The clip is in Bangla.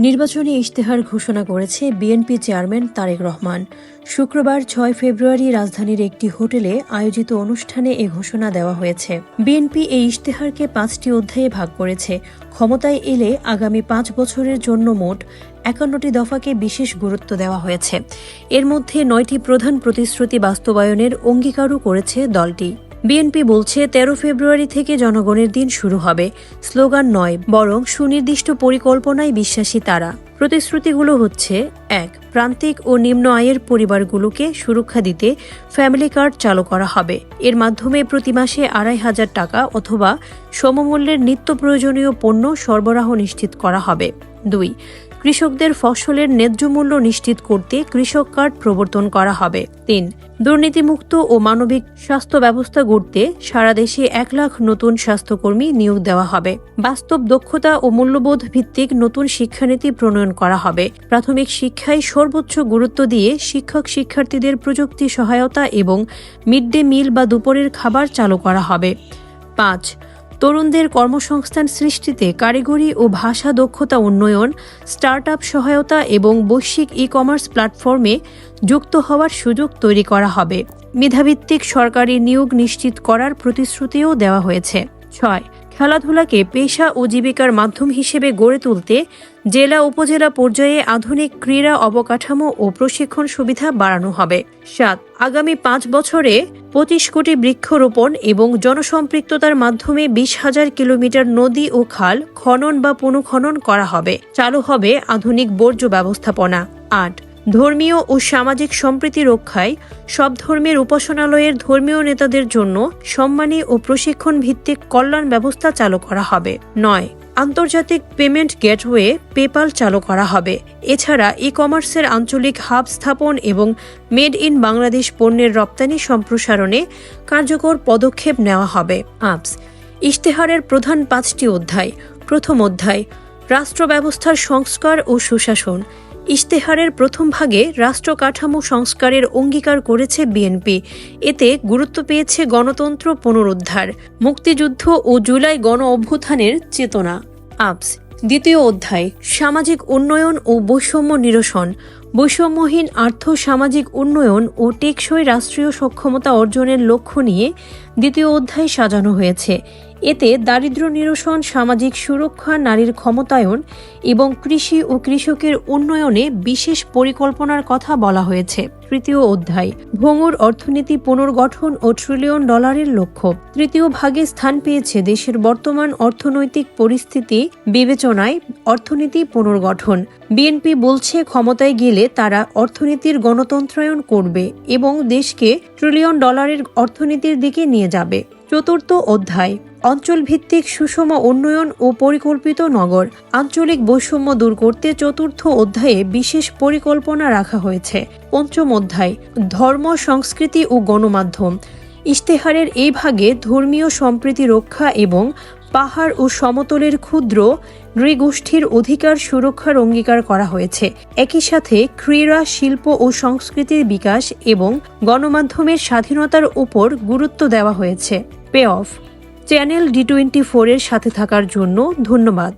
নির্বাচনী ইশতেহার ঘোষণা করেছে বিএনপি চেয়ারম্যান তারেক রহমান। শুক্রবার ৬ ফেব্রুয়ারি রাজধানীর একটি হোটেলে আয়োজিত অনুষ্ঠানে এ ঘোষণা দেওয়া হয়েছে। বিএনপি এই ইশতেহারকে ৫টি অধ্যায়ে ভাগ করেছে। ক্ষমতায় এলে আগামী ৫ বছরের জন্য মোট ৫১টি দফাকে বিশেষ গুরুত্ব দেওয়া হয়েছে। এর মধ্যে ৯টি প্রধান প্রতিশ্রুতি বাস্তবায়নের অঙ্গীকারও করেছে দলটি। বিএনপি বলছে ১৩ ফেব্রুয়ারি থেকে জনগণের দিন শুরু হবে। স্লোগান নয়, বরং সুনির্দিষ্ট পরিকল্পনায় বিশ্বাসী তারা। প্রতিশ্রুতিগুলো হচ্ছে: ১. প্রান্তিক ও নিম্ন আয়ের পরিবারগুলোকে সুরক্ষা দিতে ফ্যামিলি কার্ড চালু করা হবে। এর মাধ্যমে প্রতি মাসে ২৫০০ টাকা অথবা সমমূল্যের নিত্য প্রয়োজনীয় পণ্য সরবরাহ নিশ্চিত করা হবে। ২. কৃষকদের ফসলের ন্যায্য মূল্য নিশ্চিত করতে কৃষক কার্ড প্রবর্তন করা হবে। ৩. দুর্নীতিমুক্ত ও মানবিক স্বাস্থ্য ব্যবস্থা গড়তে সারা দেশে ১ লাখ নতুন স্বাস্থ্যকর্মী নিয়োগ দেওয়া হবে। বাস্তব দক্ষতা ও মূল্যবোধ ভিত্তিক নতুন শিক্ষানীতি প্রণয়ন করা হবে। প্রাথমিক শিক্ষায় সর্বোচ্চ গুরুত্ব দিয়ে শিক্ষক শিক্ষার্থীদের প্রযুক্তি সহায়তা এবং মিড ডে মিল বা দুপুরের খাবার চালু করা হবে। ৫. তরুণদের কর্মসংস্থান সৃষ্টিতে কারিগরি ও ভাষা দক্ষতা উন্নয়ন, স্টার্টআপ সহায়তা এবং বৈশ্বিক ই-কমার্স প্ল্যাটফর্মে যুক্ত হওয়ার সুযোগ তৈরি করা হবে। মেধাভিত্তিক সরকারি নিয়োগ নিশ্চিত করার প্রতিশ্রুতিও দেওয়া হয়েছে। ৬. খেলাধুলাকে পেশা ও জীবিকার মাধ্যম হিসেবে গড়ে তুলতে জেলা উপজেলা পর্যায়ে আধুনিক ক্রীড়া অবকাঠামো ও প্রশিক্ষণ সুবিধা বাড়ানো হবে। ৭. আগামী ৫ বছরে ২৫ কোটি বৃক্ষরোপণ এবং জনসম্পৃক্ততার মাধ্যমে ২০,০০০ কিলোমিটার নদী ও খাল খনন বা পুনঃখনন করা হবে। চালু হবে আধুনিক বর্জ্য ব্যবস্থাপনা। ৮. ধর্মীয় ও সামাজিক সম্প্রীতি রক্ষায় সব ধর্মের উপাসনালয়ের ধর্মীয় নেতাদের জন্য সম্মানী ও প্রশিক্ষণ ভিত্তিক কল্যাণ ব্যবস্থা চালু করা হবে। ৯. আন্তর্জাতিক পেমেন্ট গেটওয়ে পেপাল চালু করা হবে। এছাড়া ই-কমার্সের আঞ্চলিক হাব স্থাপন এবং মেড ইন বাংলাদেশ পণ্যের রপ্তানি সম্প্রসারণে কার্যকর পদক্ষেপ নেওয়া হবে। আপস ইশতেহারের প্রধান ৫টি অধ্যায়। প্রথম অধ্যায়, রাষ্ট্র ব্যবস্থার সংস্কার ও সুশাসন। ইশতেহারের প্রথম ভাগে রাষ্ট্র কাঠামো সংস্কারের অঙ্গীকার করেছে বিএনপি। এতে গুরুত্ব পেয়েছে গণতন্ত্র পুনরুদ্ধার, মুক্তিযুদ্ধ ও জুলাই গণ অভ্যুত্থানের চেতনা। আপস দ্বিতীয় অধ্যায়, সামাজিক উন্নয়ন ও বৈষম্য নিরসন। বৈষম্যহীন আর্থ সামাজিক উন্নয়ন ও টেকসই রাষ্ট্রীয় সক্ষমতা অর্জনের লক্ষ্য নিয়ে দ্বিতীয় অধ্যায় সাজানো হয়েছে। এতে দারিদ্র্য নিরসন, সামাজিক সুরক্ষা, নারীর ক্ষমতায়ন এবং কৃষি ও কৃষকের উন্নয়নে বিশেষ পরিকল্পনার কথা বলা হয়েছে। তৃতীয় অধ্যায়, ভঙ্গুর অর্থনীতি পুনর্গঠন ও $1 ট্রিলিয়ন লক্ষ্য। তৃতীয় ভাগে স্থান পেয়েছে দেশের বর্তমান অর্থনৈতিক পরিস্থিতি বিবেচনায় অর্থনীতি পুনর্গঠন। বিএনপি বলছে ক্ষমতায় গেলে তারা অর্থনীতির গণতন্ত্রায়ন করবে এবং দেশকে $1 ট্রিলিয়ন অর্থনীতির দিকে নিয়ে যাবে। চতুর্থ অধ্যায়, অঞ্চলভিত্তিক সুষম উন্নয়ন ও পরিকল্পিত নগর। আঞ্চলিক বৈষম্য দূর করতে চতুর্থ অধ্যায়ে বিশেষ পরিকল্পনা রাখা হয়েছে। পঞ্চম অধ্যায়, ধর্ম, সংস্কৃতি ও গণমাধ্যম। ইশতেহারের এই ভাগে ধর্মীয় সম্প্রীতি রক্ষা এবং পাহাড় ও সমতলের ক্ষুদ্র নৃগোষ্ঠীর অধিকার সুরক্ষার অঙ্গীকার করা হয়েছে। একই সাথে ক্রীড়া, শিল্প ও সংস্কৃতির বিকাশ এবং গণমাধ্যমের স্বাধীনতার উপর গুরুত্ব দেওয়া হয়েছে। Pay off. চ্যানেল D24 এর সাথে থাকার জন্য ধন্যবাদ।